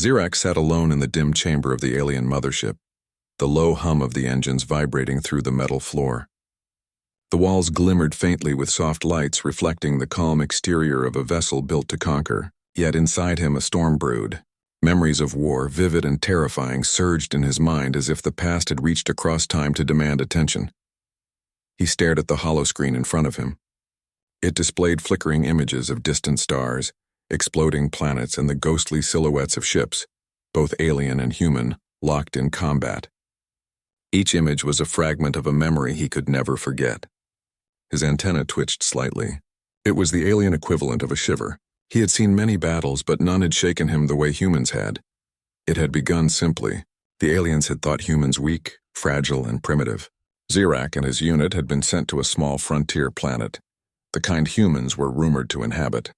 Zirak sat alone in the dim chamber of the alien mothership, the low hum of the engines vibrating through the metal floor. The walls glimmered faintly with soft lights reflecting the calm exterior of a vessel built to conquer, yet inside him a storm brewed. Memories of war, vivid and terrifying, surged in his mind as if the past had reached across time to demand attention. He stared at the holoscreen in front of him. It displayed flickering images of distant stars, exploding planets, and the ghostly silhouettes of ships, both alien and human, locked in combat. Each image was a fragment of a memory he could never forget. His antenna twitched slightly. It was the alien equivalent of a shiver. He had seen many battles, but none had shaken him the way humans had. It had begun simply. The aliens had thought humans weak, fragile, and primitive. Zirak and his unit had been sent to a small frontier planet, the kind humans were rumored to inhabit.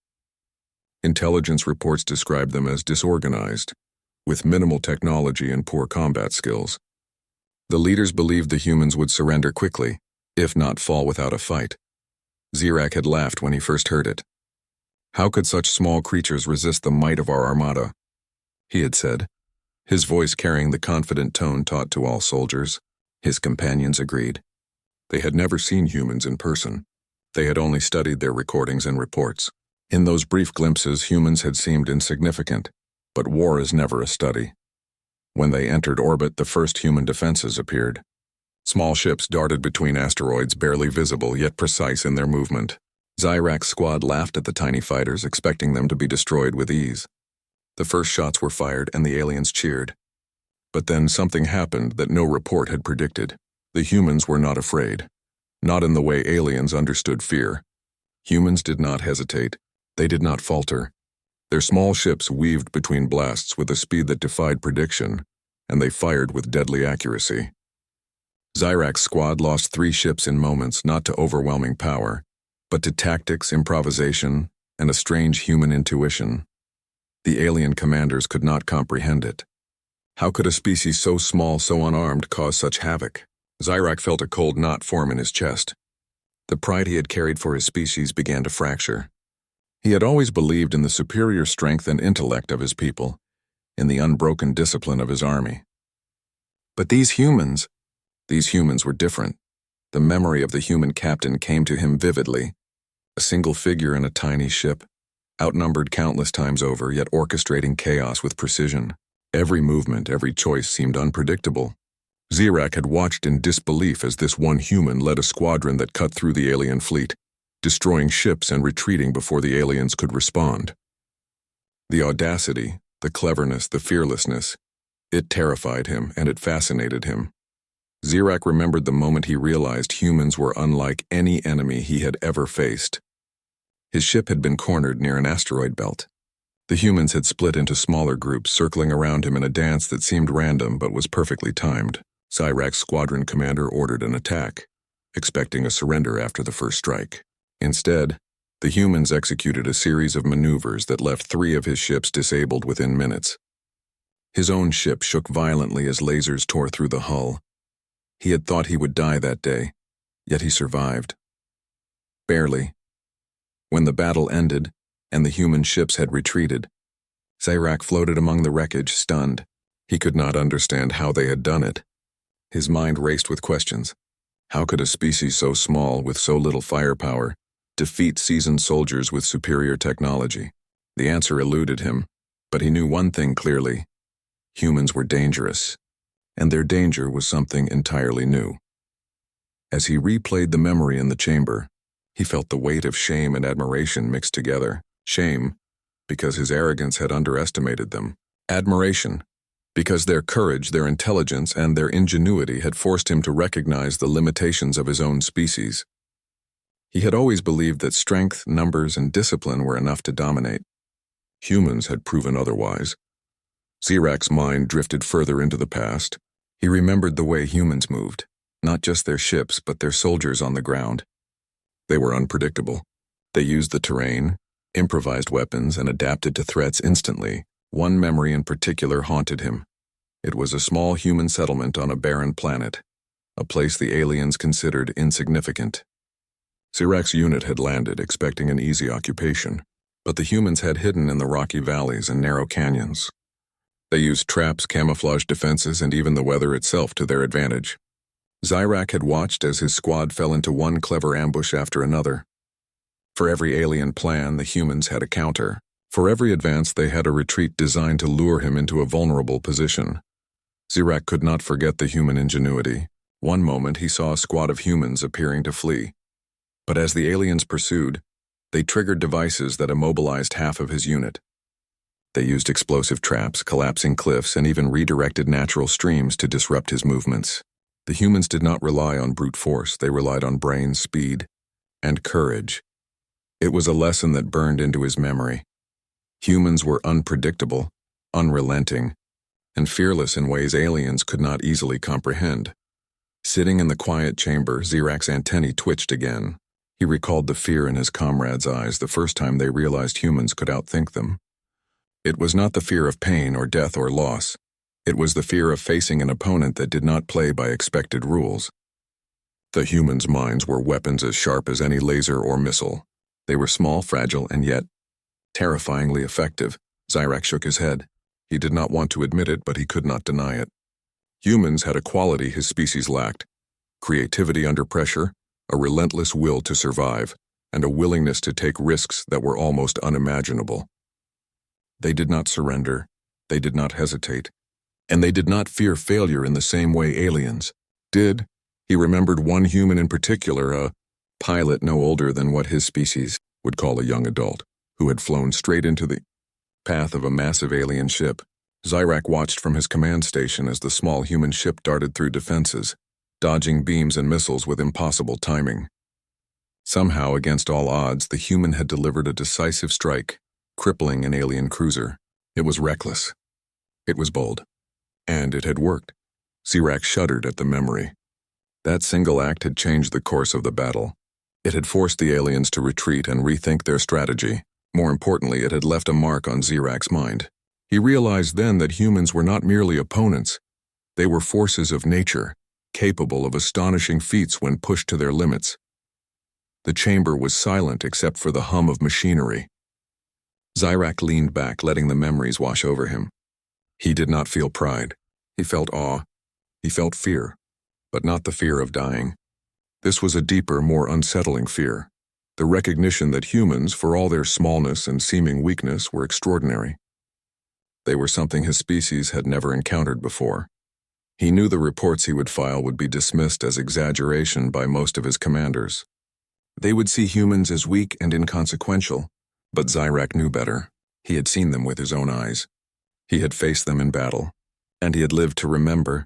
Intelligence reports described them as disorganized, with minimal technology and poor combat skills. The leaders believed the humans would surrender quickly, if not fall without a fight. Zirak had laughed when he first heard it. How could such small creatures resist the might of our armada? He had said, his voice carrying the confident tone taught to all soldiers. His companions agreed. They had never seen humans in person. They had only studied their recordings and reports. In those brief glimpses, humans had seemed insignificant, but war is never a study. When they entered orbit, the first human defenses appeared. Small ships darted between asteroids, barely visible yet precise in their movement. Zirak's squad laughed at the tiny fighters, expecting them to be destroyed with ease. The first shots were fired and the aliens cheered. But then something happened that no report had predicted. The humans were not afraid. Not in the way aliens understood fear. Humans did not hesitate. They did not falter. Their small ships weaved between blasts with a speed that defied prediction, and they fired with deadly accuracy. Zirak's squad lost 3 ships in moments, not to overwhelming power, but to tactics, improvisation, and a strange human intuition. The alien commanders could not comprehend it. How could a species so small, so unarmed, cause such havoc? Zirak felt a cold knot form in his chest. The pride he had carried for his species began to fracture. He had always believed in the superior strength and intellect of his people, in the unbroken discipline of his army. But these humans were different. The memory of the human captain came to him vividly. A single figure in a tiny ship, outnumbered countless times over, yet orchestrating chaos with precision. Every movement, every choice seemed unpredictable. Zirak had watched in disbelief as this one human led a squadron that cut through the alien fleet, destroying ships and retreating before the aliens could respond. The audacity, the cleverness, the fearlessness, it terrified him and it fascinated him. Zirak remembered the moment he realized humans were unlike any enemy he had ever faced. His ship had been cornered near an asteroid belt. The humans had split into smaller groups, circling around him in a dance that seemed random but was perfectly timed. Zirak's squadron commander ordered an attack, expecting a surrender after the first strike. Instead, the humans executed a series of maneuvers that left 3 of his ships disabled within minutes. His own ship shook violently as lasers tore through the hull. He had thought he would die that day, yet he survived. Barely. When the battle ended, and the human ships had retreated, Zirak floated among the wreckage, stunned. He could not understand how they had done it. His mind raced with questions. How could a species so small, with so little firepower, defeat seasoned soldiers with superior technology? The answer eluded him, but he knew one thing clearly. Humans were dangerous, and their danger was something entirely new. As he replayed the memory in the chamber, he felt the weight of shame and admiration mixed together. Shame, because his arrogance had underestimated them. Admiration, because their courage, their intelligence, and their ingenuity had forced him to recognize the limitations of his own species. He had always believed that strength, numbers, and discipline were enough to dominate. Humans had proven otherwise. Zirak's mind drifted further into the past. He remembered the way humans moved, not just their ships, but their soldiers on the ground. They were unpredictable. They used the terrain, improvised weapons, and adapted to threats instantly. One memory in particular haunted him. It was a small human settlement on a barren planet, a place the aliens considered insignificant. Zirak's unit had landed, expecting an easy occupation, but the humans had hidden in the rocky valleys and narrow canyons. They used traps, camouflage defenses, and even the weather itself to their advantage. Zyrak had watched as his squad fell into one clever ambush after another. For every alien plan, the humans had a counter. For every advance, they had a retreat designed to lure him into a vulnerable position. Zyrak could not forget the human ingenuity. One moment he saw a squad of humans appearing to flee. But as the aliens pursued, they triggered devices that immobilized half of his unit. They used explosive traps, collapsing cliffs, and even redirected natural streams to disrupt his movements. The humans did not rely on brute force, they relied on brain, speed, and courage. It was a lesson that burned into his memory. Humans were unpredictable, unrelenting, and fearless in ways aliens could not easily comprehend. Sitting in the quiet chamber, Zyrak's antennae twitched again. He recalled the fear in his comrades' eyes the first time they realized humans could outthink them. It was not the fear of pain or death or loss. It was the fear of facing an opponent that did not play by expected rules. The humans' minds were weapons as sharp as any laser or missile. They were small, fragile, and yet terrifyingly effective. Zyrak shook his head. He did not want to admit it, but he could not deny it. Humans had a quality his species lacked: creativity under pressure, a relentless will to survive, and a willingness to take risks that were almost unimaginable. They did not surrender, they did not hesitate, and they did not fear failure in the same way aliens did. He remembered one human in particular, a pilot no older than what his species would call a young adult, who had flown straight into the path of a massive alien ship. Zyrak watched from his command station as the small human ship darted through defenses, dodging beams and missiles with impossible timing. Somehow, against all odds, the human had delivered a decisive strike, crippling an alien cruiser. It was reckless. It was bold. And it had worked. Zyrak shuddered at the memory. That single act had changed the course of the battle. It had forced the aliens to retreat and rethink their strategy. More importantly, it had left a mark on Zyrak's mind. He realized then that humans were not merely opponents. They were forces of nature, capable of astonishing feats when pushed to their limits. The chamber was silent except for the hum of machinery. Zyrak leaned back, letting the memories wash over him. He did not feel pride. He felt awe. He felt fear, but not the fear of dying. This was a deeper, more unsettling fear. The recognition that humans, for all their smallness and seeming weakness, were extraordinary. They were something his species had never encountered before. He knew the reports he would file would be dismissed as exaggeration by most of his commanders. They would see humans as weak and inconsequential, but Zyrak knew better. He had seen them with his own eyes. He had faced them in battle, and he had lived to remember.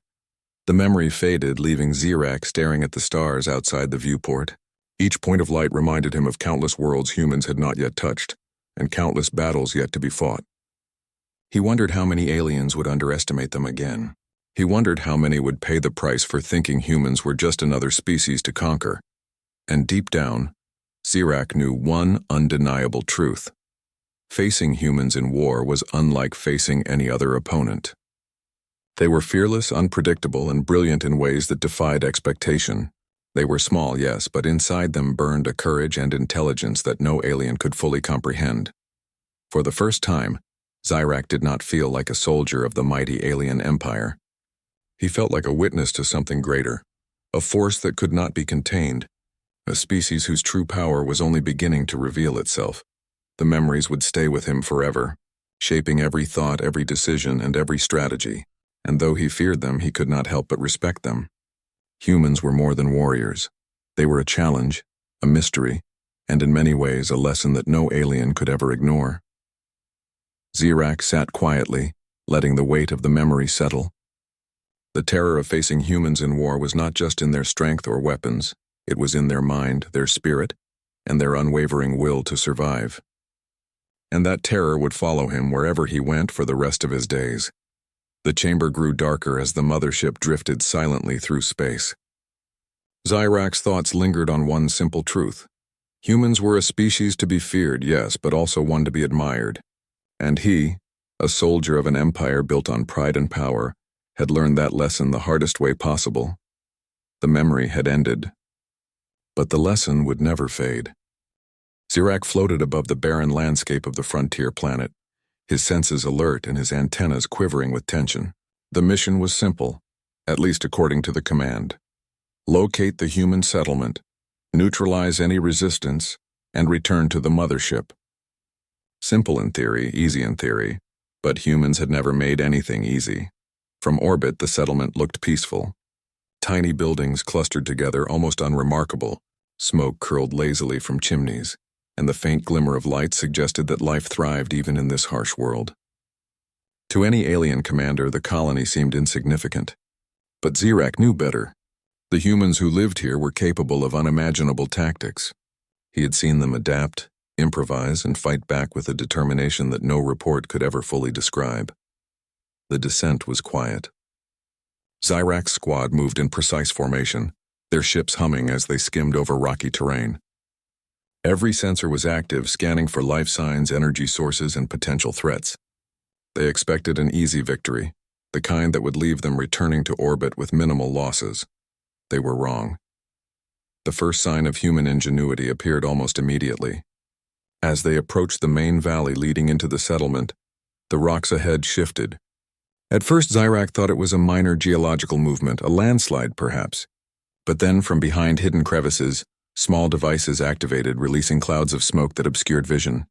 The memory faded, leaving Zyrak staring at the stars outside the viewport. Each point of light reminded him of countless worlds humans had not yet touched, and countless battles yet to be fought. He wondered how many aliens would underestimate them again. He wondered how many would pay the price for thinking humans were just another species to conquer. And deep down, Zyrak knew one undeniable truth. Facing humans in war was unlike facing any other opponent. They were fearless, unpredictable, and brilliant in ways that defied expectation. They were small, yes, but inside them burned a courage and intelligence that no alien could fully comprehend. For the first time, Zyrak did not feel like a soldier of the mighty alien empire. He felt like a witness to something greater, a force that could not be contained, a species whose true power was only beginning to reveal itself. The memories would stay with him forever, shaping every thought, every decision, and every strategy, and though he feared them, he could not help but respect them. Humans were more than warriors. They were a challenge, a mystery, and in many ways a lesson that no alien could ever ignore. Zyrak sat quietly, letting the weight of the memory settle. The terror of facing humans in war was not just in their strength or weapons, it was in their mind, their spirit, and their unwavering will to survive. And that terror would follow him wherever he went for the rest of his days. The chamber grew darker as the mothership drifted silently through space. Zyrak's thoughts lingered on one simple truth. Humans were a species to be feared, yes, but also one to be admired. And he, a soldier of an empire built on pride and power, had learned that lesson the hardest way possible. The memory had ended. But the lesson would never fade. Zyrak floated above the barren landscape of the frontier planet. his senses alert and his antennas quivering with tension. The mission was simple, at least according to the command. Locate the human settlement, neutralize any resistance, and return to the mothership. Simple in theory, easy in theory, but humans had never made anything easy. From orbit, the settlement looked peaceful. Tiny buildings clustered together, almost unremarkable. Smoke curled lazily from chimneys, and the faint glimmer of light suggested that life thrived even in this harsh world. To any alien commander, the colony seemed insignificant. But Zirak knew better. The humans who lived here were capable of unimaginable tactics. He had seen them adapt, improvise, and fight back with a determination that no report could ever fully describe. The descent was quiet. Zirak's squad moved in precise formation, their ships humming as they skimmed over rocky terrain. Every sensor was active, scanning for life signs, energy sources, and potential threats. They expected an easy victory, the kind that would leave them returning to orbit with minimal losses. They were wrong. The first sign of human ingenuity appeared almost immediately. As they approached the main valley leading into the settlement, the rocks ahead shifted. At first, Zirak thought it was a minor geological movement, a landslide perhaps. But then, from behind hidden crevices, small devices activated, releasing clouds of smoke that obscured vision.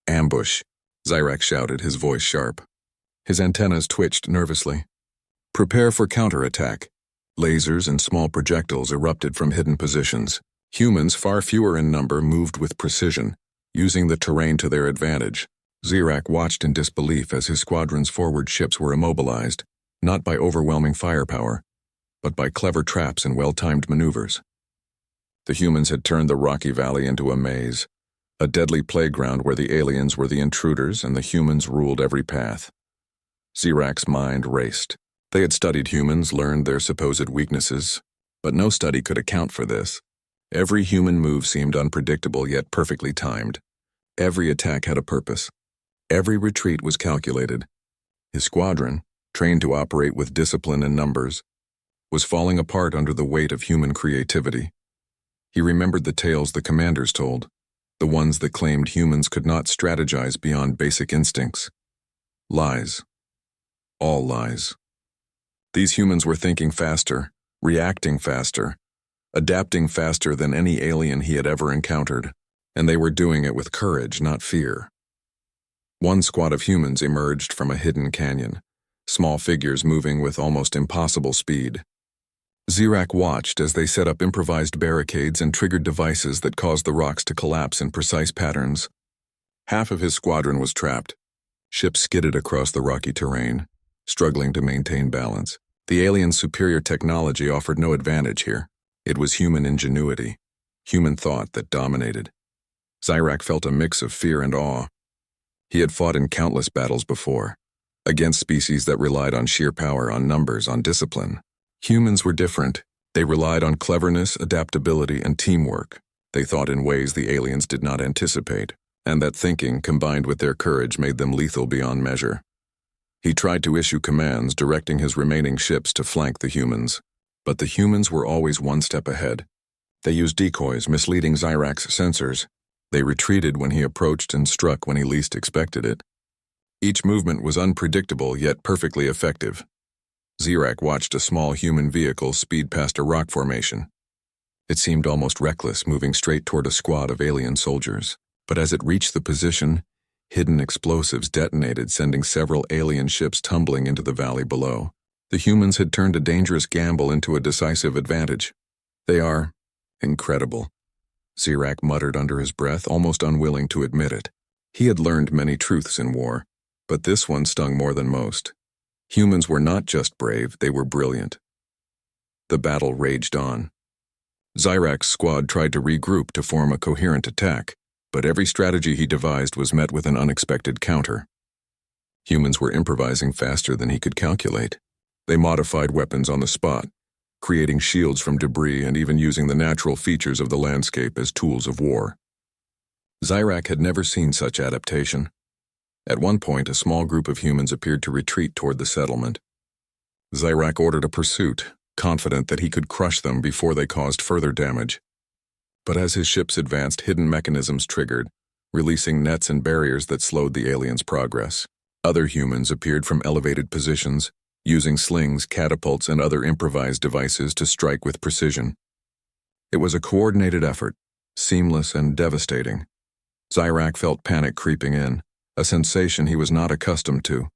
"Ambush," Zirak shouted, his voice sharp. His antennas twitched nervously. "Prepare for counterattack." Lasers and small projectiles erupted from hidden positions. Humans, far fewer in number, moved with precision, using the terrain to their advantage. Zirak watched in disbelief as his squadron's forward ships were immobilized, not by overwhelming firepower, but by clever traps and well-timed maneuvers. The humans had turned the rocky valley into a maze, a deadly playground where the aliens were the intruders and the humans ruled every path. Zirak's mind raced. They had studied humans, learned their supposed weaknesses, but no study could account for this. Every human move seemed unpredictable yet perfectly timed. Every attack had a purpose. Every retreat was calculated. His squadron, trained to operate with discipline and numbers, was falling apart under the weight of human creativity. He remembered the tales the commanders told, the ones that claimed humans could not strategize beyond basic instincts. Lies. All lies. These humans were thinking faster, reacting faster, adapting faster than any alien he had ever encountered, and they were doing it with courage, not fear. One squad of humans emerged from a hidden canyon, small figures moving with almost impossible speed. Zirak watched as they set up improvised barricades and triggered devices that caused the rocks to collapse in precise patterns. Half of his squadron was trapped. Ships skidded across the rocky terrain, struggling to maintain balance. The aliens' superior technology offered no advantage here. It was human ingenuity, human thought that dominated. Zirak felt a mix of fear and awe. He had fought in countless battles before, against species that relied on sheer power, on numbers, on discipline. Humans were different. They relied on cleverness, adaptability, and teamwork. They thought in ways the aliens did not anticipate, and that thinking, combined with their courage, made them lethal beyond measure. He tried to issue commands, directing his remaining ships to flank the humans, but the humans were always one step ahead. They used decoys, misleading Zirak's sensors. They retreated when he approached and struck when he least expected it. Each movement was unpredictable yet perfectly effective. Zirak watched a small human vehicle speed past a rock formation. It seemed almost reckless, moving straight toward a squad of alien soldiers. But as it reached the position, hidden explosives detonated, sending several alien ships tumbling into the valley below. The humans had turned a dangerous gamble into a decisive advantage. They are incredible, Zirak muttered under his breath, almost unwilling to admit it. He had learned many truths in war, but this one stung more than most. Humans were not just brave, they were brilliant. The battle raged on. Zirak's squad tried to regroup to form a coherent attack, but every strategy he devised was met with an unexpected counter. Humans were improvising faster than he could calculate. They modified weapons on the spot, creating shields from debris and even using the natural features of the landscape as tools of war. Zirak had never seen such adaptation. At one point, a small group of humans appeared to retreat toward the settlement. Zirak ordered a pursuit, confident that he could crush them before they caused further damage. But as his ships advanced, hidden mechanisms triggered. releasing nets and barriers that slowed the aliens' progress. Other humans appeared from elevated positions, using slings, catapults, and other improvised devices to strike with precision. It was a coordinated effort, seamless and devastating. Zyrak felt panic creeping in, a sensation he was not accustomed to.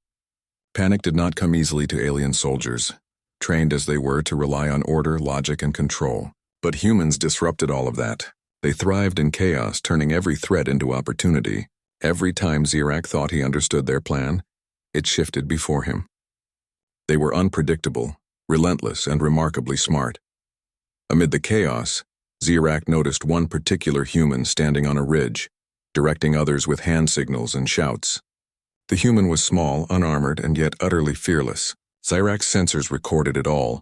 Panic did not come easily to alien soldiers, trained as they were to rely on order, logic, and control. But humans disrupted all of that. They thrived in chaos, turning every threat into opportunity. Every time Zyrak thought he understood their plan, it shifted before him. They were unpredictable, relentless, and remarkably smart. Amid the chaos, Zyrak noticed one particular human standing on a ridge, directing others with hand signals and shouts. The human was small, unarmored, and yet utterly fearless. Zyrak's sensors recorded it all,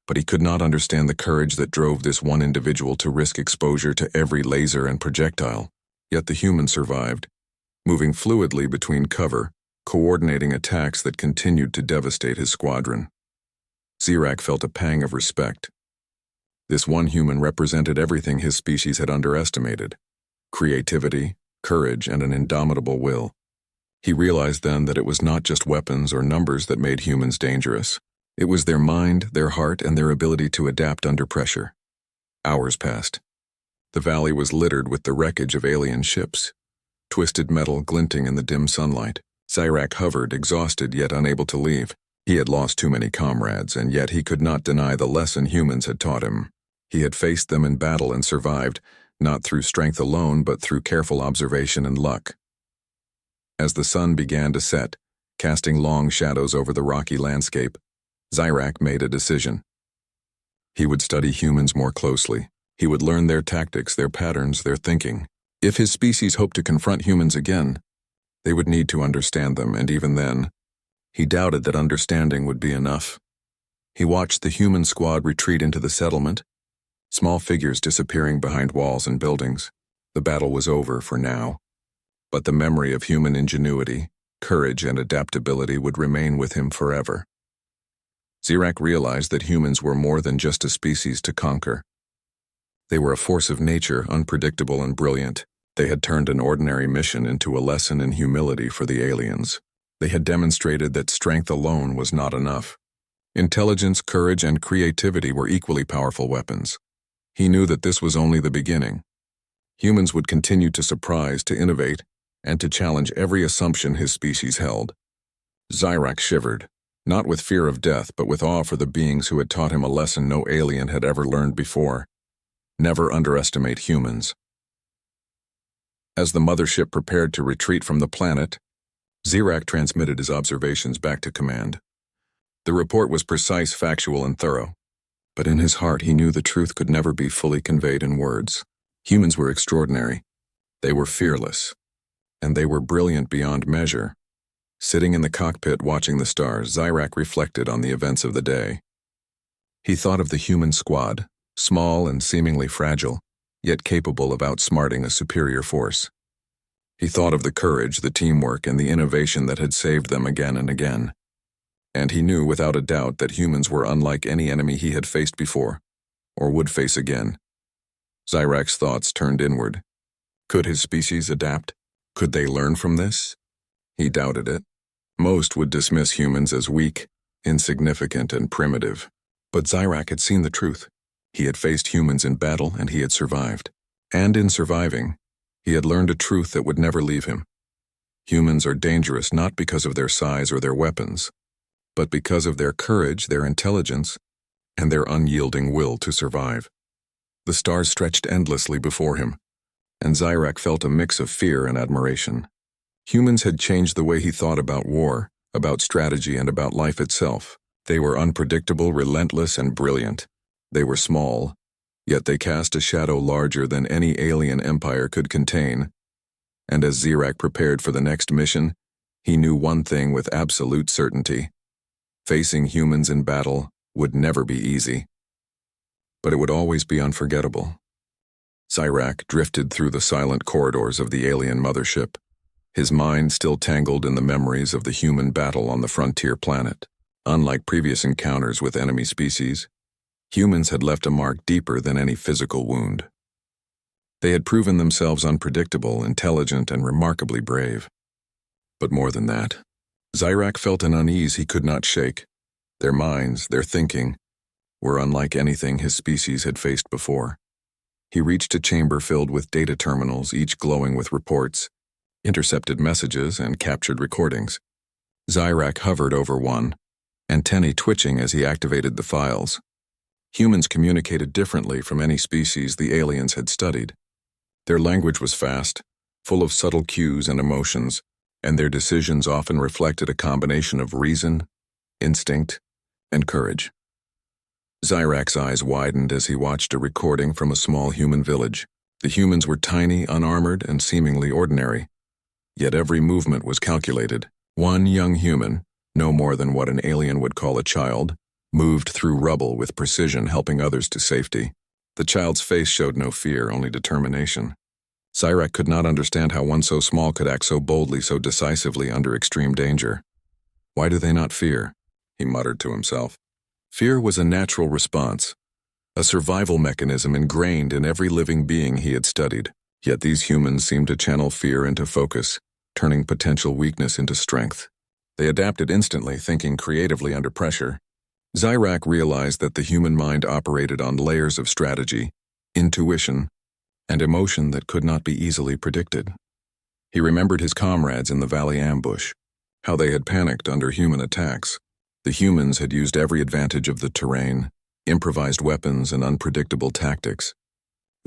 but he could not understand the courage that drove this one individual to risk exposure to every laser and projectile. Yet the human survived, moving fluidly between cover, coordinating attacks that continued to devastate his squadron. Zyrak felt a pang of respect. This one human represented everything his species had underestimated: creativity, courage, and an indomitable will. He realized then that it was not just weapons or numbers that made humans dangerous. It was their mind, their heart, and their ability to adapt under pressure. Hours passed. The valley was littered with the wreckage of alien ships, twisted metal glinting in the dim sunlight. Zyrak hovered, exhausted yet unable to leave. He had lost too many comrades, and yet he could not deny the lesson humans had taught him. He had faced them in battle and survived, not through strength alone, but through careful observation and luck. As the sun began to set, casting long shadows over the rocky landscape, Zyrak made a decision. He would study humans more closely. He would learn their tactics, their patterns, their thinking. If his species hoped to confront humans again, they would need to understand them, and even then, he doubted that understanding would be enough. He watched the human squad retreat into the settlement, small figures disappearing behind walls and buildings. The battle was over for now, but the memory of human ingenuity, courage, and adaptability would remain with him forever. Zyrak realized that humans were more than just a species to conquer. They were a force of nature, unpredictable and brilliant. They had turned an ordinary mission into a lesson in humility for the aliens. They had demonstrated that strength alone was not enough. Intelligence, courage, and creativity were equally powerful weapons. He knew that this was only the beginning. Humans would continue to surprise, to innovate, and to challenge every assumption his species held. Zyrak shivered, not with fear of death, but with awe for the beings who had taught him a lesson no alien had ever learned before. Never underestimate humans. As the mothership prepared to retreat from the planet, Zyrak transmitted his observations back to command. The report was precise, factual, and thorough, but in his heart he knew the truth could never be fully conveyed in words. Humans were extraordinary. They were fearless, and they were brilliant beyond measure. Sitting in the cockpit watching the stars, Zyrak reflected on the events of the day. He thought of the human squad, small and seemingly fragile, yet capable of outsmarting a superior force. He thought of the courage, the teamwork, and the innovation that had saved them again and again. And he knew without a doubt that humans were unlike any enemy he had faced before, or would face again. Zyrak's thoughts turned inward. Could his species adapt? Could they learn from this? He doubted it. Most would dismiss humans as weak, insignificant, and primitive. But Zyrak had seen the truth. He had faced humans in battle, and he had survived. And in surviving, he had learned a truth that would never leave him. Humans are dangerous not because of their size or their weapons, but because of their courage, their intelligence, and their unyielding will to survive. The stars stretched endlessly before him, and Zyrak felt a mix of fear and admiration. Humans had changed the way he thought about war, about strategy, and about life itself. They were unpredictable, relentless, and brilliant. They were small, yet they cast a shadow larger than any alien empire could contain. And as Zyrak prepared for the next mission, he knew one thing with absolute certainty. Facing humans in battle would never be easy. But it would always be unforgettable. Zyrak drifted through the silent corridors of the alien mothership, his mind still tangled in the memories of the human battle on the frontier planet. Unlike previous encounters with enemy species, humans had left a mark deeper than any physical wound. They had proven themselves unpredictable, intelligent, and remarkably brave. But more than that, Zyrak felt an unease he could not shake. Their minds, their thinking, were unlike anything his species had faced before. He reached a chamber filled with data terminals, each glowing with reports, intercepted messages, and captured recordings. Zyrak hovered over one, antennae twitching as he activated the files. Humans communicated differently from any species the aliens had studied. Their language was fast, full of subtle cues and emotions, and their decisions often reflected a combination of reason, instinct, and courage. Zyrak's eyes widened as he watched a recording from a small human village. The humans were tiny, unarmored, and seemingly ordinary. Yet every movement was calculated. One young human, no more than what an alien would call a child, moved through rubble with precision, helping others to safety. The child's face showed no fear, only determination. Zyrak could not understand how one so small could act so boldly, so decisively under extreme danger. "Why do they not fear?" he muttered to himself. Fear was a natural response, a survival mechanism ingrained in every living being he had studied. Yet these humans seemed to channel fear into focus, turning potential weakness into strength. They adapted instantly, thinking creatively under pressure. Zyrak realized that the human mind operated on layers of strategy, intuition, and emotion that could not be easily predicted. He remembered his comrades in the valley ambush, how they had panicked under human attacks. The humans had used every advantage of the terrain, improvised weapons, and unpredictable tactics.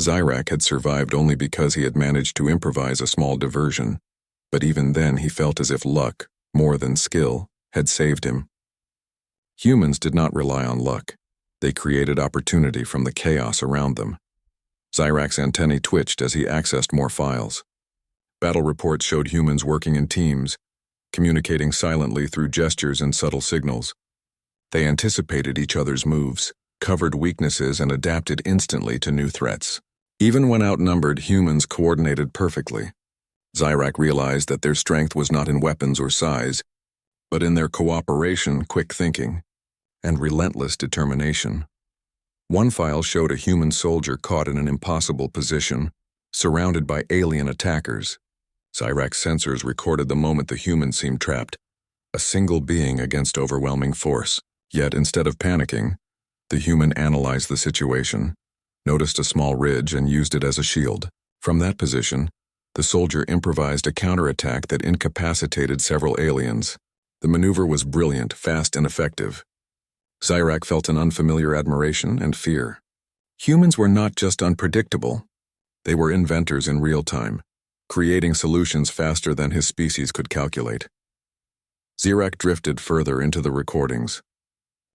Zyrak had survived only because he had managed to improvise a small diversion, but even then he felt as if luck, more than skill, had saved him. Humans did not rely on luck. They created opportunity from the chaos around them. Zyrak's antennae twitched as he accessed more files. Battle reports showed humans working in teams, communicating silently through gestures and subtle signals. They anticipated each other's moves, covered weaknesses, and adapted instantly to new threats. Even when outnumbered, humans coordinated perfectly. Zyrak realized that their strength was not in weapons or size, but in their cooperation, quick thinking, and relentless determination. One file showed a human soldier caught in an impossible position, surrounded by alien attackers. Zyrak's sensors recorded the moment the human seemed trapped, a single being against overwhelming force. Yet instead of panicking, the human analyzed the situation, noticed a small ridge, and used it as a shield. From that position, the soldier improvised a counterattack that incapacitated several aliens. The maneuver was brilliant, fast, and effective. Zyrak felt an unfamiliar admiration and fear. Humans were not just unpredictable. They were inventors in real time, creating solutions faster than his species could calculate. Zyrak drifted further into the recordings.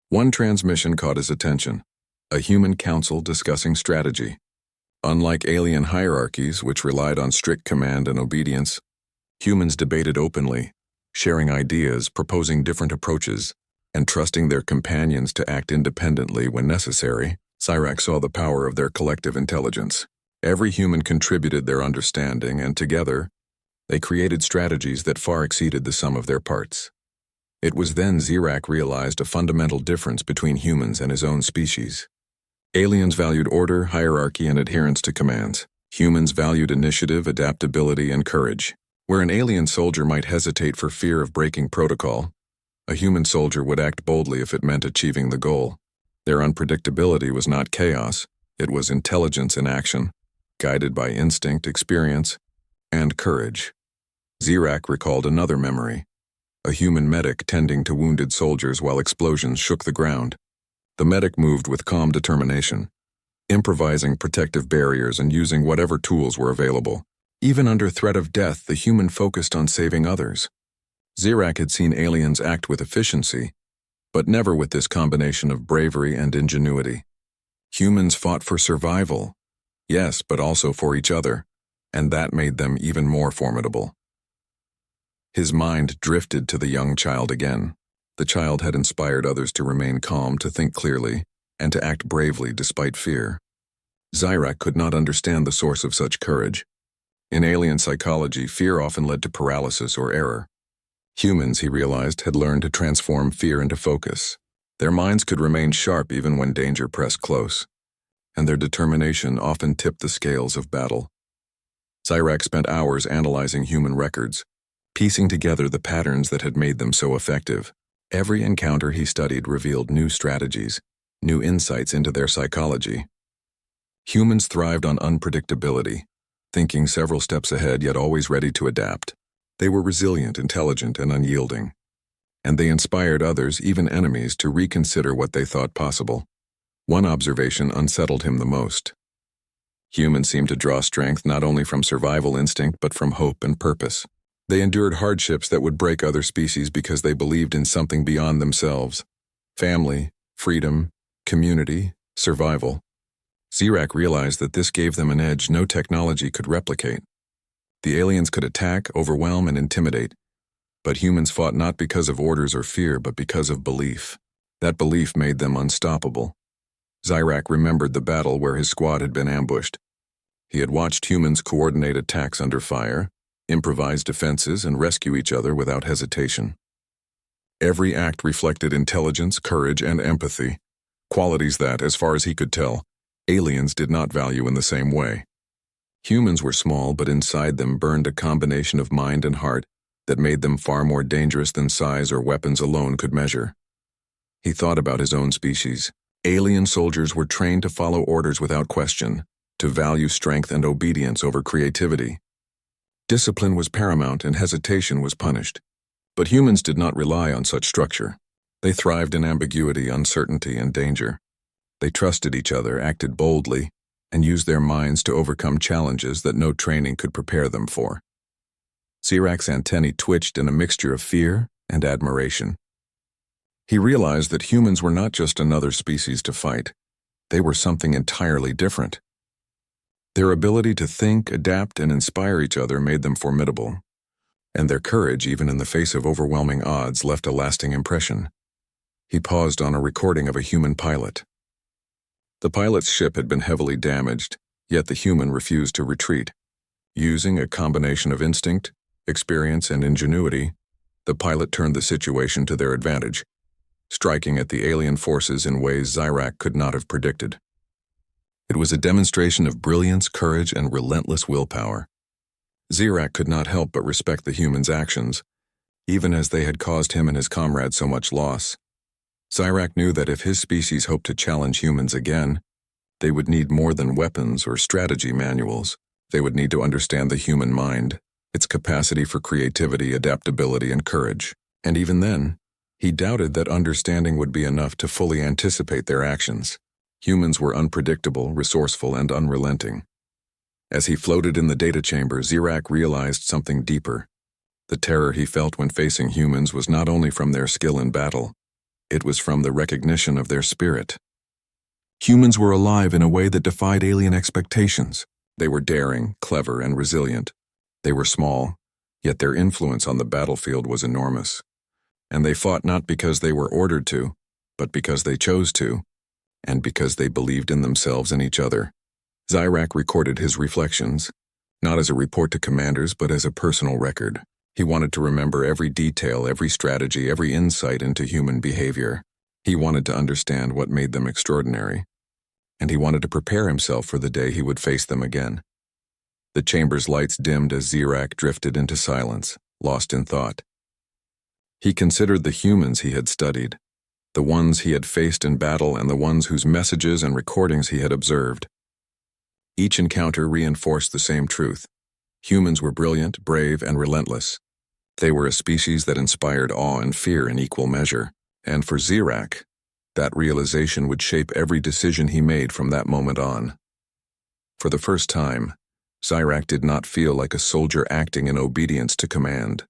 One transmission caught his attention, a human council discussing strategy. Unlike alien hierarchies, which relied on strict command and obedience, humans debated openly, sharing ideas, proposing different approaches, and trusting their companions to act independently when necessary. Zyrak saw the power of their collective intelligence. Every human contributed their understanding, and together, they created strategies that far exceeded the sum of their parts. It was then Zyrak realized a fundamental difference between humans and his own species. Aliens valued order, hierarchy, and adherence to commands. Humans valued initiative, adaptability, and courage. Where an alien soldier might hesitate for fear of breaking protocol, a human soldier would act boldly if it meant achieving the goal. Their unpredictability was not chaos, it was intelligence in action, guided by instinct, experience, and courage. Zyrak recalled another memory, a human medic tending to wounded soldiers while explosions shook the ground. The medic moved with calm determination, improvising protective barriers and using whatever tools were available. Even under threat of death, the human focused on saving others. Zyrak had seen aliens act with efficiency, but never with this combination of bravery and ingenuity. Humans fought for survival, yes, but also for each other, and that made them even more formidable. His mind drifted to the young child again. The child had inspired others to remain calm, to think clearly, and to act bravely despite fear. Zyrak could not understand the source of such courage. In alien psychology, fear often led to paralysis or error. Humans, he realized, had learned to transform fear into focus. Their minds could remain sharp even when danger pressed close. and their determination often tipped the scales of battle. Sirach spent hours analyzing human records, piecing together the patterns that had made them so effective. Every encounter he studied revealed new strategies, new insights into their psychology. Humans thrived on unpredictability, thinking several steps ahead yet always ready to adapt. They were resilient, intelligent, and unyielding. And they inspired others, even enemies, to reconsider what they thought possible. One observation unsettled him the most. Humans seemed to draw strength not only from survival instinct but from hope and purpose. They endured hardships that would break other species because they believed in something beyond themselves. Family, freedom, community, survival. Sirach realized that this gave them an edge no technology could replicate. The aliens could attack, overwhelm, and intimidate, but humans fought not because of orders or fear but because of belief. That belief made them unstoppable. Sirach remembered the battle where his squad had been ambushed. He had watched humans coordinate attacks under fire, improvise defenses, and rescue each other without hesitation. Every act reflected intelligence, courage, and empathy, qualities that, as far as he could tell, aliens did not value in the same way. Humans were small, but inside them burned a combination of mind and heart that made them far more dangerous than size or weapons alone could measure. He thought about his own species. Alien soldiers were trained to follow orders without question, to value strength and obedience over creativity. Discipline was paramount and hesitation was punished. But humans did not rely on such structure. They thrived in ambiguity, uncertainty, and danger. They trusted each other, acted boldly, and used their minds to overcome challenges that no training could prepare them for. Sirach's antennae twitched in a mixture of fear and admiration. He realized that humans were not just another species to fight. They were something entirely different. Their ability to think, adapt, and inspire each other made them formidable, and their courage, even in the face of overwhelming odds, left a lasting impression. He paused on a recording of a human pilot. The pilot's ship had been heavily damaged, yet the human refused to retreat. Using a combination of instinct, experience, and ingenuity, the pilot turned the situation to their advantage, striking at the alien forces in ways Sirach could not have predicted. It was a demonstration of brilliance, courage, and relentless willpower. Sirach could not help but respect the human's actions, even as they had caused him and his comrades so much loss. Sirach knew that if his species hoped to challenge humans again, they would need more than weapons or strategy manuals. They would need to understand the human mind, its capacity for creativity, adaptability, and courage. And even then, he doubted that understanding would be enough to fully anticipate their actions. Humans were unpredictable, resourceful, and unrelenting. As he floated in the data chamber, Sirach realized something deeper. The terror he felt when facing humans was not only from their skill in battle, it was from the recognition of their spirit. Humans were alive in a way that defied alien expectations. They were daring, clever, and resilient. They were small, yet their influence on the battlefield was enormous. And they fought not because they were ordered to, but because they chose to, and because they believed in themselves and each other. Sirach recorded his reflections, not as a report to commanders, but as a personal record. He wanted to remember every detail, every strategy, every insight into human behavior. He wanted to understand what made them extraordinary, and he wanted to prepare himself for the day he would face them again. The chamber's lights dimmed as Sirach drifted into silence, lost in thought. He considered the humans he had studied, the ones he had faced in battle and the ones whose messages and recordings he had observed. Each encounter reinforced the same truth. Humans were brilliant, brave, and relentless. They were a species that inspired awe and fear in equal measure. And for Sirach, that realization would shape every decision he made from that moment on. For the first time, Sirach did not feel like a soldier acting in obedience to command.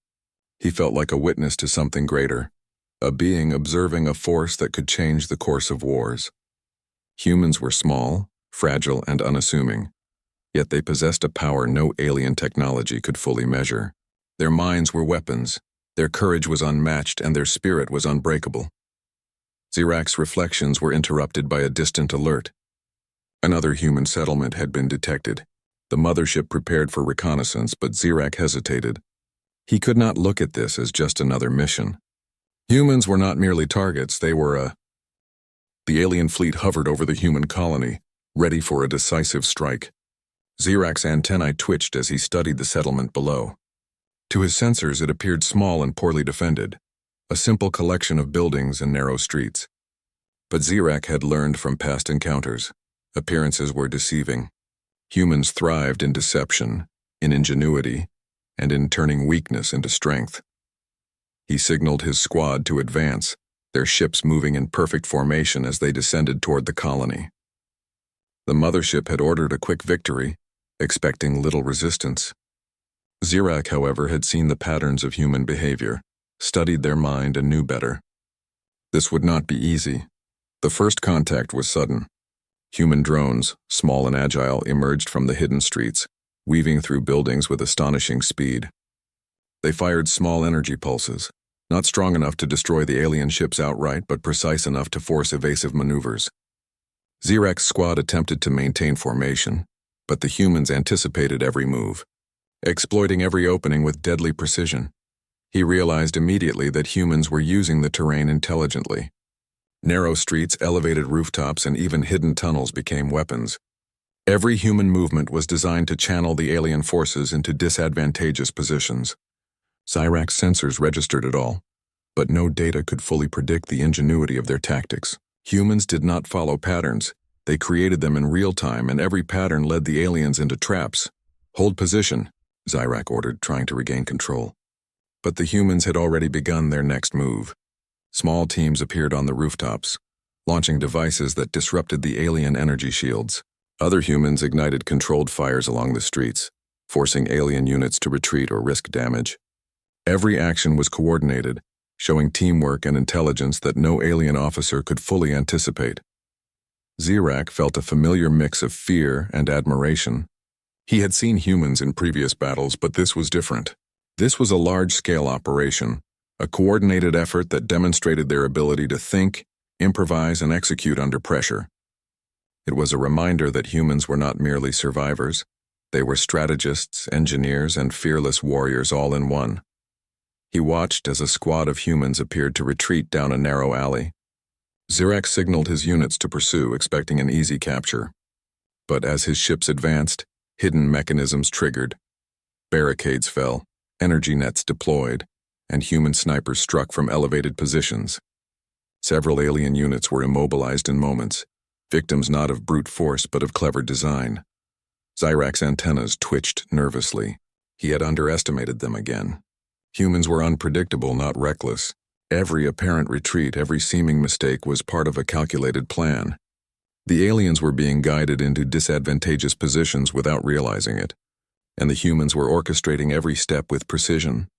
He felt like a witness to something greater, a being observing a force that could change the course of wars. Humans were small, fragile, and unassuming, yet they possessed a power no alien technology could fully measure. Their minds were weapons, their courage was unmatched, and their spirit was unbreakable. Sirach's reflections were interrupted by a distant alert. Another human settlement had been detected. The mothership prepared for reconnaissance, but Sirach hesitated. He could not look at this as just another mission. Humans were not merely targets, they were The alien fleet hovered over the human colony, ready for a decisive strike. Zirak's antennae twitched as he studied the settlement below. To his sensors, it appeared small and poorly defended, a simple collection of buildings and narrow streets. But Zirak had learned from past encounters. Appearances were deceiving. Humans thrived in deception, in ingenuity, and in turning weakness into strength. He signaled his squad to advance, their ships moving in perfect formation as they descended toward the colony. The mothership had ordered a quick victory, expecting little resistance. Zirak, however, had seen the patterns of human behavior, studied their mind, and knew better. This would not be easy. The first contact was sudden. Human drones, small and agile, emerged from the hidden streets, weaving through buildings with astonishing speed. They fired small energy pulses, not strong enough to destroy the alien ships outright, but precise enough to force evasive maneuvers. Zirak's squad attempted to maintain formation, but the humans anticipated every move, exploiting every opening with deadly precision. He realized immediately that humans were using the terrain intelligently. Narrow streets, elevated rooftops, and even hidden tunnels became weapons. Every human movement was designed to channel the alien forces into disadvantageous positions. Zirak's sensors registered it all, but no data could fully predict the ingenuity of their tactics. Humans did not follow patterns. They created them in real time, and every pattern led the aliens into traps. "Hold position," Zirak ordered, trying to regain control. But the humans had already begun their next move. Small teams appeared on the rooftops, launching devices that disrupted the alien energy shields. Other humans ignited controlled fires along the streets, forcing alien units to retreat or risk damage. Every action was coordinated, showing teamwork and intelligence that no alien officer could fully anticipate. Zirak felt a familiar mix of fear and admiration. He had seen humans in previous battles, but this was different. This was a large-scale operation, a coordinated effort that demonstrated their ability to think, improvise, and execute under pressure. It was a reminder that humans were not merely survivors. They were strategists, engineers, and fearless warriors all in one. He watched as a squad of humans appeared to retreat down a narrow alley. Zirak signaled his units to pursue, expecting an easy capture. But as his ships advanced, hidden mechanisms triggered. Barricades fell, energy nets deployed, and human snipers struck from elevated positions. Several alien units were immobilized in moments, victims not of brute force but of clever design. Zirak's antennas twitched nervously. He had underestimated them again. Humans were unpredictable, not reckless. Every apparent retreat, every seeming mistake was part of a calculated plan. The aliens were being guided into disadvantageous positions without realizing it, and the humans were orchestrating every step with precision.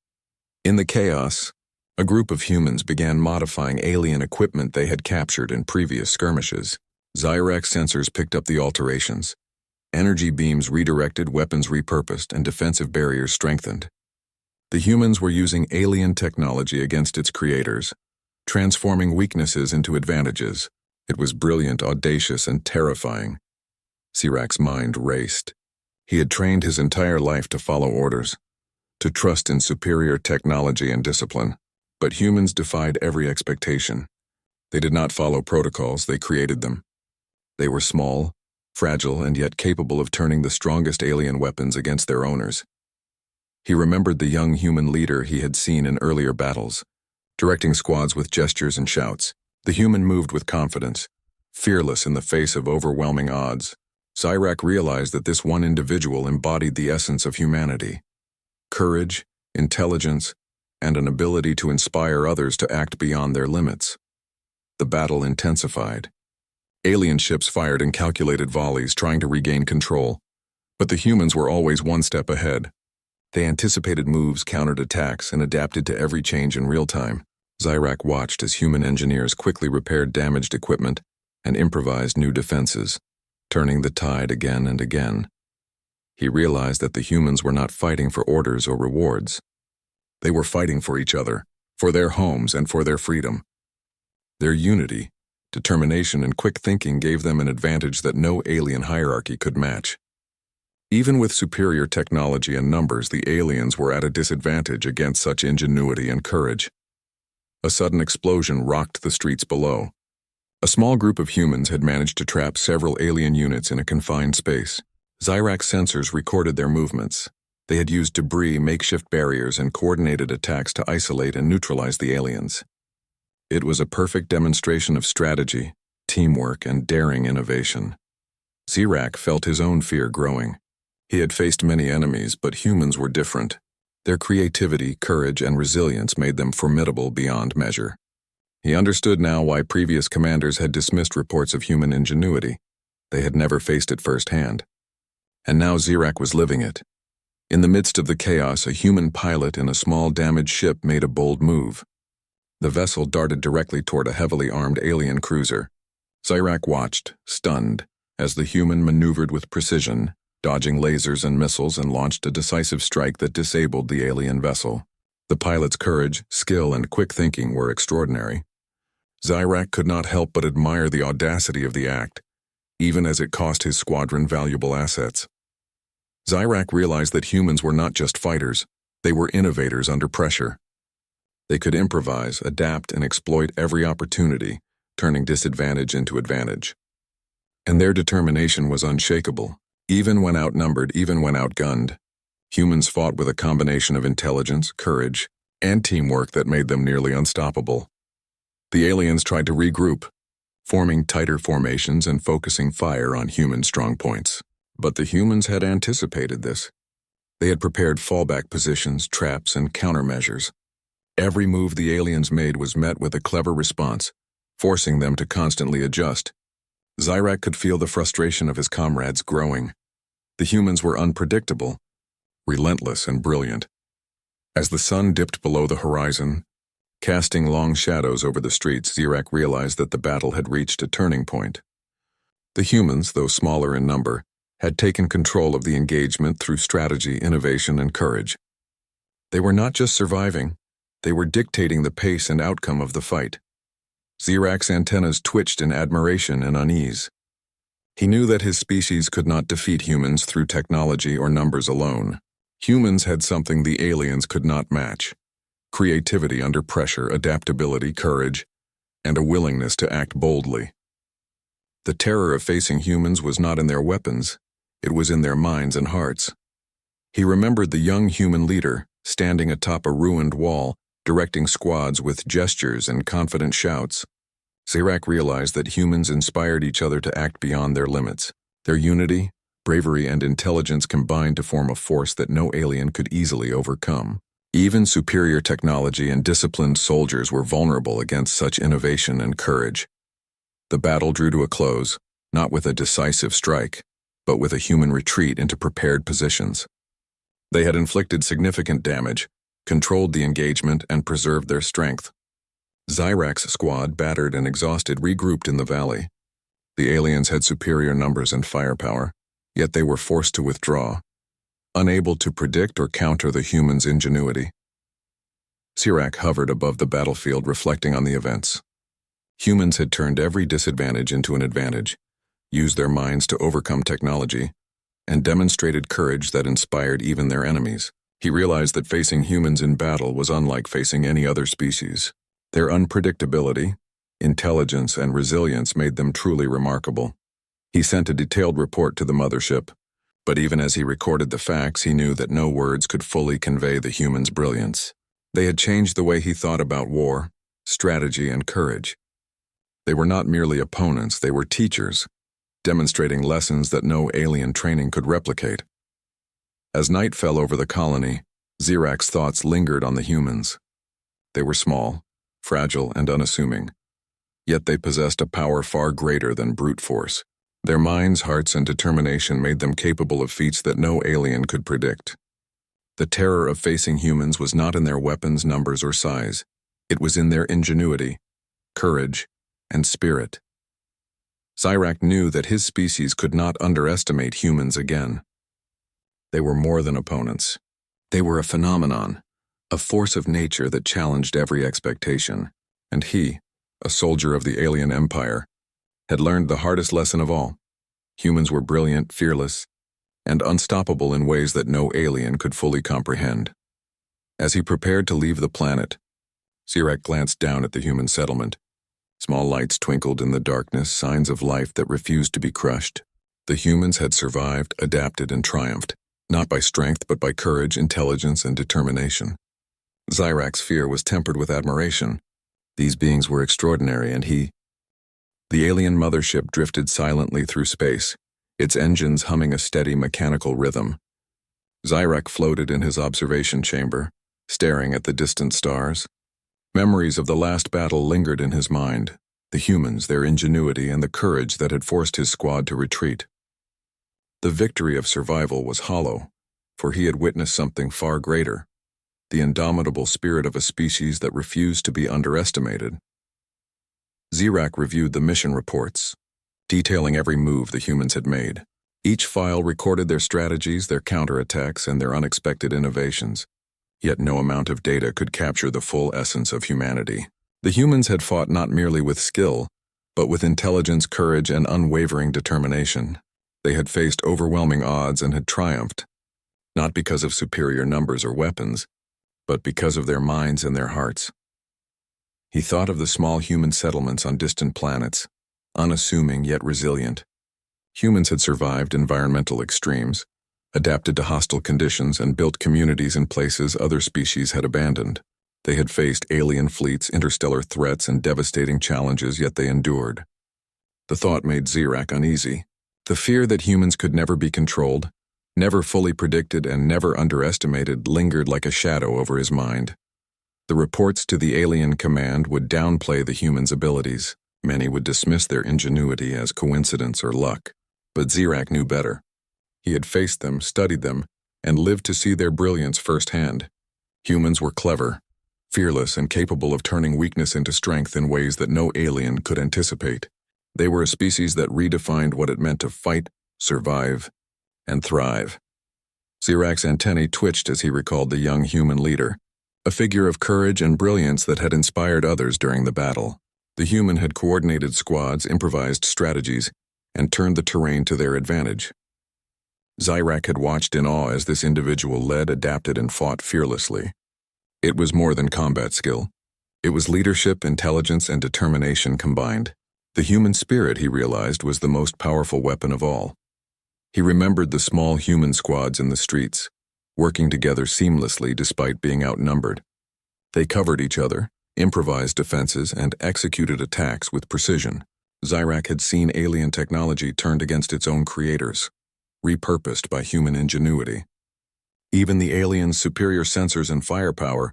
In the chaos, a group of humans began modifying alien equipment they had captured in previous skirmishes. Zirak's sensors picked up the alterations. Energy beams redirected, weapons repurposed, and defensive barriers strengthened. The humans were using alien technology against its creators, transforming weaknesses into advantages. It was brilliant, audacious, and terrifying. Zirak's mind raced. He had trained his entire life to follow orders, to trust in superior technology and discipline. But humans defied every expectation. They did not follow protocols, they created them. They were small, fragile, and yet capable of turning the strongest alien weapons against their owners. He remembered the young human leader he had seen in earlier battles, directing squads with gestures and shouts. The human moved with confidence, fearless in the face of overwhelming odds. Zirak realized that this one individual embodied the essence of humanity: courage, intelligence, and an ability to inspire others to act beyond their limits. The battle intensified. Alien ships fired in calculated volleys, trying to regain control. But the humans were always one step ahead. They anticipated moves, countered attacks, and adapted to every change in real time. Zirak watched as human engineers quickly repaired damaged equipment and improvised new defenses, turning the tide again and again. He realized that the humans were not fighting for orders or rewards. They were fighting for each other, for their homes, and for their freedom. Their unity, determination, and quick thinking gave them an advantage that no alien hierarchy could match. Even with superior technology and numbers, the aliens were at a disadvantage against such ingenuity and courage. A sudden explosion rocked the streets below. A small group of humans had managed to trap several alien units in a confined space. Zyrak's sensors recorded their movements. They had used debris, makeshift barriers, and coordinated attacks to isolate and neutralize the aliens. It was a perfect demonstration of strategy, teamwork, and daring innovation. Zyrak felt his own fear growing. He had faced many enemies, but humans were different. Their creativity, courage, and resilience made them formidable beyond measure. He understood now why previous commanders had dismissed reports of human ingenuity. They had never faced it firsthand. And now Zyrak was living it. In the midst of the chaos, a human pilot in a small damaged ship made a bold move. The vessel darted directly toward a heavily armed alien cruiser. Zyrak watched, stunned, as the human maneuvered with precision, dodging lasers and missiles, and launched a decisive strike that disabled the alien vessel. The pilot's courage, skill, and quick thinking were extraordinary. Zyrak could not help but admire the audacity of the act, even as it cost his squadron valuable assets. Zyrak realized that humans were not just fighters, they were innovators under pressure. They could improvise, adapt, and exploit every opportunity, turning disadvantage into advantage. And their determination was unshakable, even when outnumbered, even when outgunned. Humans fought with a combination of intelligence, courage, and teamwork that made them nearly unstoppable. The aliens tried to regroup, forming tighter formations and focusing fire on human strong points. But the humans had anticipated this. They had prepared fallback positions, traps, and countermeasures. Every move the aliens made was met with a clever response, forcing them to constantly adjust. Zyrak could feel the frustration of his comrades growing. The humans were unpredictable, relentless, and brilliant. As the sun dipped below the horizon, casting long shadows over the streets, Zyrak realized that the battle had reached a turning point. The humans, though smaller in number, had taken control of the engagement through strategy, innovation, and courage. They were not just surviving, they were dictating the pace and outcome of the fight. Zyrak's antennas twitched in admiration and unease. He knew that his species could not defeat humans through technology or numbers alone. Humans had something the aliens could not match: creativity under pressure, adaptability, courage, and a willingness to act boldly. The terror of facing humans was not in their weapons, it was in their minds and hearts. He remembered the young human leader, standing atop a ruined wall, directing squads with gestures and confident shouts. Zyrak realized that humans inspired each other to act beyond their limits. Their unity, bravery, and intelligence combined to form a force that no alien could easily overcome. Even superior technology and disciplined soldiers were vulnerable against such innovation and courage. The battle drew to a close, not with a decisive strike, but with a human retreat into prepared positions. They had inflicted significant damage, controlled the engagement, and preserved their strength. Zyrak's squad, battered and exhausted, regrouped in the valley. The aliens had superior numbers and firepower, yet they were forced to withdraw, unable to predict or counter the humans' ingenuity. Zyrak hovered above the battlefield, reflecting on the events. Humans had turned every disadvantage into an advantage, used their minds to overcome technology, and demonstrated courage that inspired even their enemies. He realized that facing humans in battle was unlike facing any other species. Their unpredictability, intelligence, and resilience made them truly remarkable. He sent a detailed report to the mothership, but even as he recorded the facts, he knew that no words could fully convey the humans' brilliance. They had changed the way he thought about war, strategy, and courage. They were not merely opponents, they were teachers, demonstrating lessons that no alien training could replicate. As night fell over the colony, Zyrak's thoughts lingered on the humans. They were small, fragile, and unassuming, yet they possessed a power far greater than brute force. Their minds, hearts, and determination made them capable of feats that no alien could predict. The terror of facing humans was not in their weapons, numbers, or size. It was in their ingenuity, courage, and spirit. Zyrak knew that his species could not underestimate humans again. They were more than opponents. They were a phenomenon, a force of nature that challenged every expectation. And he, a soldier of the alien empire, had learned the hardest lesson of all. Humans were brilliant, fearless, and unstoppable in ways that no alien could fully comprehend. As he prepared to leave the planet, Zyrak glanced down at the human settlement. Small lights twinkled in the darkness, signs of life that refused to be crushed. The humans had survived, adapted, and triumphed, not by strength but by courage, intelligence, and determination. Zyrak's fear was tempered with admiration. These beings were extraordinary, and he... The alien mothership drifted silently through space, its engines humming a steady mechanical rhythm. Zyrak floated in his observation chamber, staring at the distant stars. Memories of the last battle lingered in his mind, the humans, their ingenuity, and the courage that had forced his squad to retreat. The victory of survival was hollow, for he had witnessed something far greater, the indomitable spirit of a species that refused to be underestimated. Zyrak reviewed the mission reports, detailing every move the humans had made. Each file recorded their strategies, their counterattacks, and their unexpected innovations. Yet no amount of data could capture the full essence of humanity. The humans had fought not merely with skill, but with intelligence, courage, and unwavering determination. They had faced overwhelming odds and had triumphed, not because of superior numbers or weapons, but because of their minds and their hearts. He thought of the small human settlements on distant planets, unassuming yet resilient. Humans had survived environmental extremes, adapted to hostile conditions, and built communities in places other species had abandoned. They had faced alien fleets, interstellar threats, and devastating challenges, yet they endured. The thought made Zyrak uneasy. The fear that humans could never be controlled, never fully predicted, and never underestimated lingered like a shadow over his mind. The reports to the alien command would downplay the humans' abilities. Many would dismiss their ingenuity as coincidence or luck. But Zyrak knew better. He had faced them, studied them, and lived to see their brilliance firsthand. Humans were clever, fearless, and capable of turning weakness into strength in ways that no alien could anticipate. They were a species that redefined what it meant to fight, survive, and thrive. Zyrak's antennae twitched as he recalled the young human leader, a figure of courage and brilliance that had inspired others during the battle. The human had coordinated squads, improvised strategies, and turned the terrain to their advantage. Zyrak had watched in awe as this individual led, adapted, and fought fearlessly. It was more than combat skill. It was leadership, intelligence, and determination combined. The human spirit, he realized, was the most powerful weapon of all. He remembered the small human squads in the streets, working together seamlessly despite being outnumbered. They covered each other, improvised defenses, and executed attacks with precision. Zyrak had seen alien technology turned against its own creators, repurposed by human ingenuity. Even the aliens' superior sensors and firepower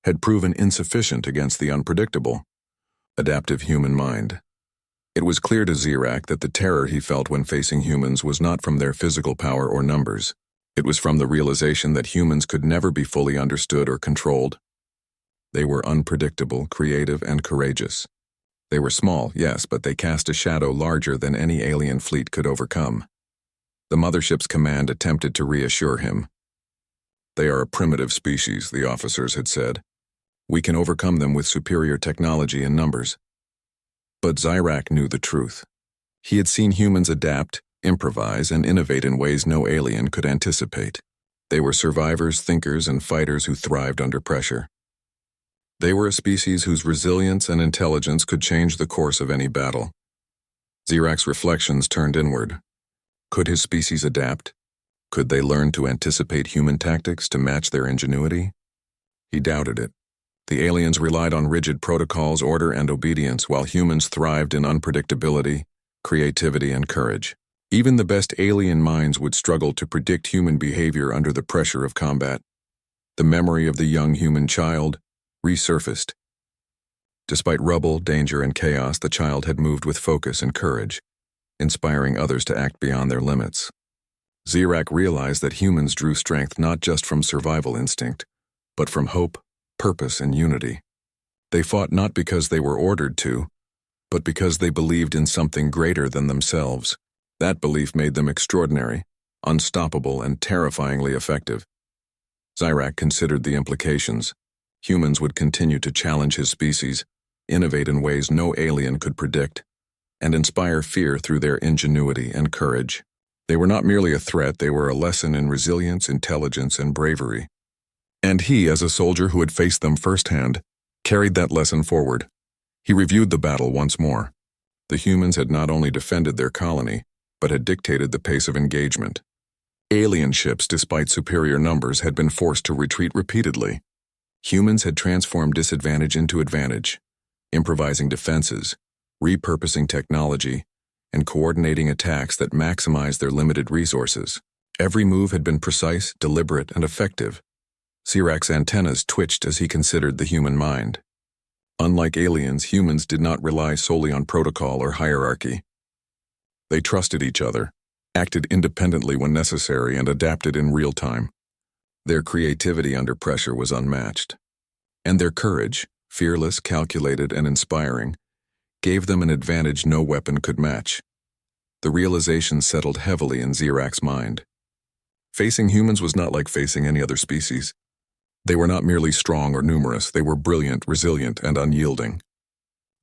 had proven insufficient against the unpredictable, adaptive human mind. It was clear to Zyrak that the terror he felt when facing humans was not from their physical power or numbers. It was from the realization that humans could never be fully understood or controlled. They were unpredictable, creative, and courageous. They were small, yes, but they cast a shadow larger than any alien fleet could overcome. The mothership's command attempted to reassure him. "They are a primitive species," the officers had said. "We can overcome them with superior technology and numbers." But Zyrak knew the truth. He had seen humans adapt, improvise, and innovate in ways no alien could anticipate. They were survivors, thinkers, and fighters who thrived under pressure. They were a species whose resilience and intelligence could change the course of any battle. Zyrak's reflections turned inward. Could his species adapt? Could they learn to anticipate human tactics to match their ingenuity? He doubted it. The aliens relied on rigid protocols, order, and obedience, while humans thrived in unpredictability, creativity, and courage. Even the best alien minds would struggle to predict human behavior under the pressure of combat. The memory of the young human child resurfaced. Despite rubble, danger, and chaos, the child had moved with focus and courage, inspiring others to act beyond their limits. Zyrak realized that humans drew strength not just from survival instinct, but from hope, purpose, and unity. They fought not because they were ordered to, but because they believed in something greater than themselves. That belief made them extraordinary, unstoppable, and terrifyingly effective. Zyrak considered the implications. Humans would continue to challenge his species, innovate in ways no alien could predict, and inspire fear through their ingenuity and courage. They were not merely a threat, they were a lesson in resilience, intelligence, and bravery. And he, as a soldier who had faced them firsthand, carried that lesson forward. He reviewed the battle once more. The humans had not only defended their colony, but had dictated the pace of engagement. Alien ships, despite superior numbers, had been forced to retreat repeatedly. Humans had transformed disadvantage into advantage, improvising defenses, repurposing technology, and coordinating attacks that maximized their limited resources. Every move had been precise, deliberate, and effective. Sirac's antennas twitched as he considered the human mind. Unlike aliens, humans did not rely solely on protocol or hierarchy. They trusted each other, acted independently when necessary, and adapted in real time. Their creativity under pressure was unmatched. And their courage, fearless, calculated, and inspiring, gave them an advantage no weapon could match. The realization settled heavily in Sirac's mind. Facing humans was not like facing any other species. They were not merely strong or numerous, they were brilliant, resilient, and unyielding.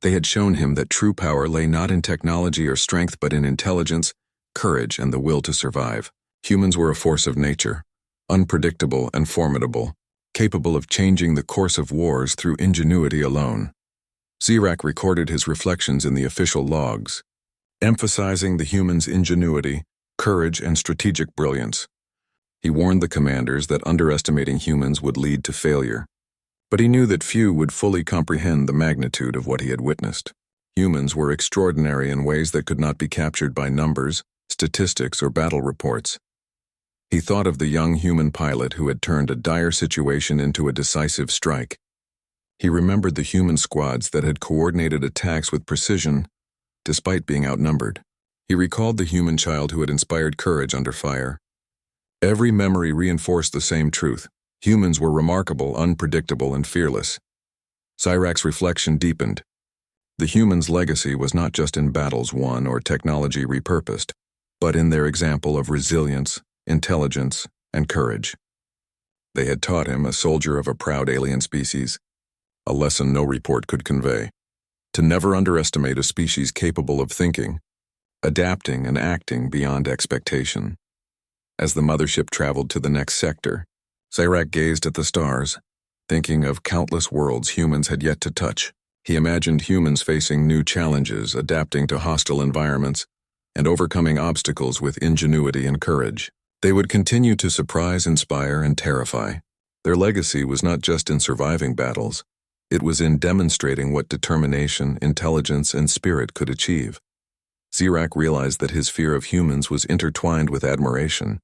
They had shown him that true power lay not in technology or strength but in intelligence, courage, and the will to survive. Humans were a force of nature, unpredictable and formidable, capable of changing the course of wars through ingenuity alone. Sirac recorded his reflections in the official logs, emphasizing the humans' ingenuity, courage, and strategic brilliance. He warned the commanders that underestimating humans would lead to failure, but he knew that few would fully comprehend the magnitude of what he had witnessed. Humans were extraordinary in ways that could not be captured by numbers, statistics, or battle reports. He thought of the young human pilot who had turned a dire situation into a decisive strike. He remembered the human squads that had coordinated attacks with precision, despite being outnumbered. He recalled the human child who had inspired courage under fire. Every memory reinforced the same truth. Humans were remarkable, unpredictable, and fearless. Sirac's reflection deepened. The humans' legacy was not just in battles won or technology repurposed, but in their example of resilience, intelligence, and courage. They had taught him, a soldier of a proud alien species, a lesson no report could convey: to never underestimate a species capable of thinking, adapting, and acting beyond expectation. As the mothership traveled to the next sector, Sirac gazed at the stars, thinking of countless worlds humans had yet to touch. He imagined humans facing new challenges, adapting to hostile environments, and overcoming obstacles with ingenuity and courage. They would continue to surprise, inspire, and terrify. Their legacy was not just in surviving battles, it was in demonstrating what determination, intelligence, and spirit could achieve. Sirac realized that his fear of humans was intertwined with admiration.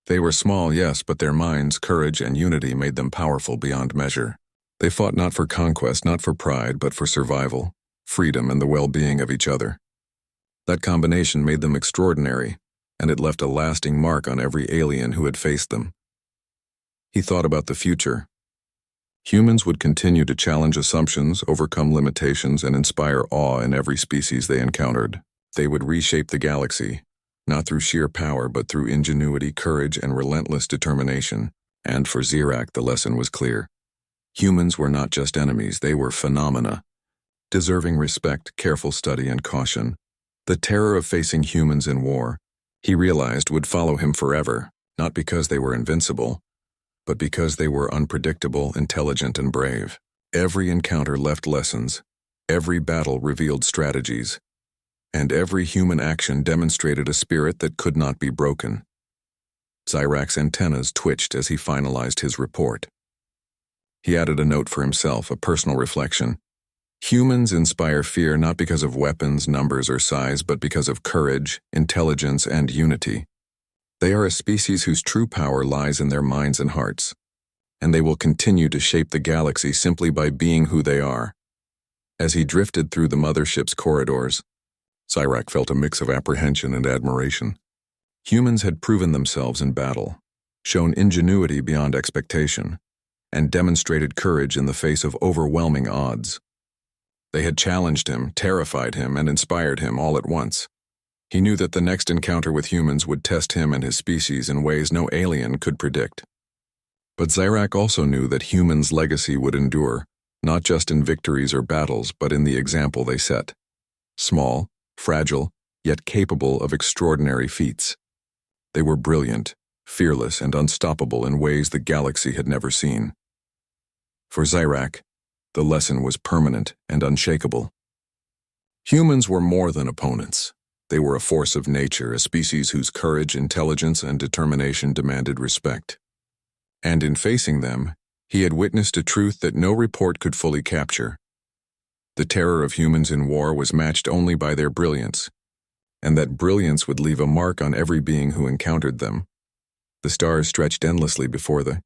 They were small, yes, but their minds, courage, and unity made them powerful beyond measure. They fought not for conquest, not for pride, but for survival, freedom, and the well-being of each other. That combination made them extraordinary, and it left a lasting mark on every alien who had faced them. He thought about the future. Humans would continue to challenge assumptions, overcome limitations, and inspire awe in every species they encountered. They would reshape the galaxy, not through sheer power, but through ingenuity, courage, and relentless determination. And for Sirac, the lesson was clear. Humans were not just enemies, they were phenomena, deserving respect, careful study, and caution. The terror of facing humans in war, he realized, would follow him forever, not because they were invincible, but because they were unpredictable, intelligent, and brave. Every encounter left lessons, every battle revealed strategies, and every human action demonstrated a spirit that could not be broken. Sirac's antennas twitched as he finalized his report. He added a note for himself, a personal reflection. Humans inspire fear not because of weapons, numbers, or size, but because of courage, intelligence, and unity. They are a species whose true power lies in their minds and hearts, and they will continue to shape the galaxy simply by being who they are. As he drifted through the mothership's corridors, Sirac felt a mix of apprehension and admiration. Humans had proven themselves in battle, shown ingenuity beyond expectation, and demonstrated courage in the face of overwhelming odds. They had challenged him, terrified him, and inspired him all at once. He knew that the next encounter with humans would test him and his species in ways no alien could predict. But Sirac also knew that humans' legacy would endure, not just in victories or battles, but in the example they set. Small, fragile, yet capable of extraordinary feats. They were brilliant, fearless, and unstoppable in ways the galaxy had never seen. For Sirac, The lesson was permanent and unshakable. Humans were more than opponents. They were a force of nature, a species whose courage, intelligence, and determination demanded respect. And in facing them, he had witnessed a truth that no report could fully capture. The terror of humans in war was matched only by their brilliance, and that brilliance would leave a mark on every being who encountered them. The stars stretched endlessly before the